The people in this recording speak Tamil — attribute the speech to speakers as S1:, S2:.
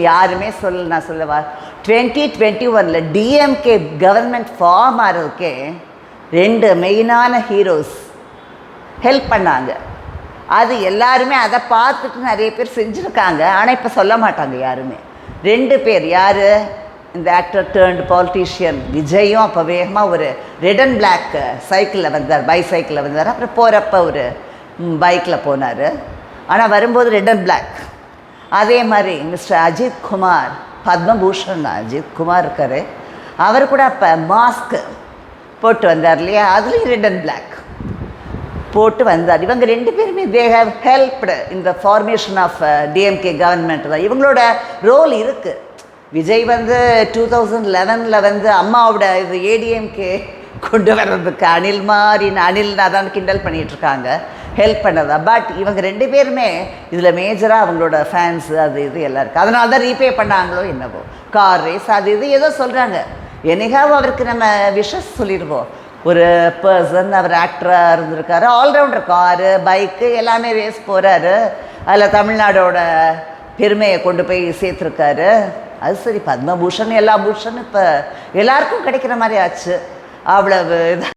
S1: யாருமே நான் சொல்லவா 2021 டிஎம்கே கவர்மெண்ட் ஃபார்ம் ஆகிறதுக்கே 2 மெயினான ஹீரோஸ் ஹெல்ப் பண்ணாங்க. அது எல்லாருமே அதை பார்த்துட்டு நிறைய பேர் செஞ்சுருக்காங்க. ஆனால் இப்போ சொல்ல மாட்டாங்க யாருமே. 2 பேர் யார்? இந்த ஆக்டர் டேர்ன்டு பாலிட்டிஷியன் விஜயும் அப்போ வேகமாக ஒரு ரெட் அண்ட் பிளாக் சைக்கிளில் வந்தார், பைசைக்கிளில் வந்தார். அப்புறம் போகிறப்ப ஒரு பைக்கில் போனார். ஆனால் வரும்போது ரெட் அண்ட் பிளாக். அதே மாதிரி மிஸ்டர் அஜித் குமார், பத்மபூஷன் அஜித் குமார் இருக்கார், அவர் கூட அப்போ மாஸ்க்கு போட்டு வந்தார் இல்லையா, அதுலேயும் ரெட் அண்ட் பிளாக் போட்டு வந்தார். இவங்க 2 பேருமே தே ஹேவ் ஹெல்ப்டு இந்த ஃபார்மேஷன் ஆஃப் டிஎம்கே கவர்மெண்ட் தான். இவங்களோட ரோல் இருக்குது. விஜய் 2011 அம்மாவோட இது ஏடிஎம்கே கொண்டு வர்றதுக்கு அனில் தான் கிண்டல் பண்ணிகிட்ருக்காங்க, ஹெல்ப் பண்ணதா. பட் இவங்க 2 பேருமே இதில் மேஜராக அவங்களோட ஃபேன்ஸு அது இது எல்லாம் இருக்குது. அதனால தான் ரீபே பண்ணாங்களோ என்னவோ. கார் ரேஸ் அது இது ஏதோ சொல்கிறாங்க. என்னைக்காவது அவருக்கு நம்ம விஷஸ் சொல்லிடுவோம். ஒரு பர்சன், அவர் ஆக்டராக இருந்திருக்காரு, ஆல்ரவுண்டர், காரு பைக்கு எல்லாமே ரேஸ் போகிறாரு. அதில் தமிழ்நாடோட பெருமையை கொண்டு போய் சேர்த்துருக்காரு. அது சரி, பத்மபூஷன் எல்லா பூஷன் இப்போ எல்லாருக்கும் கிடைக்கிற மாதிரி ஆச்சு. அவ்வளவு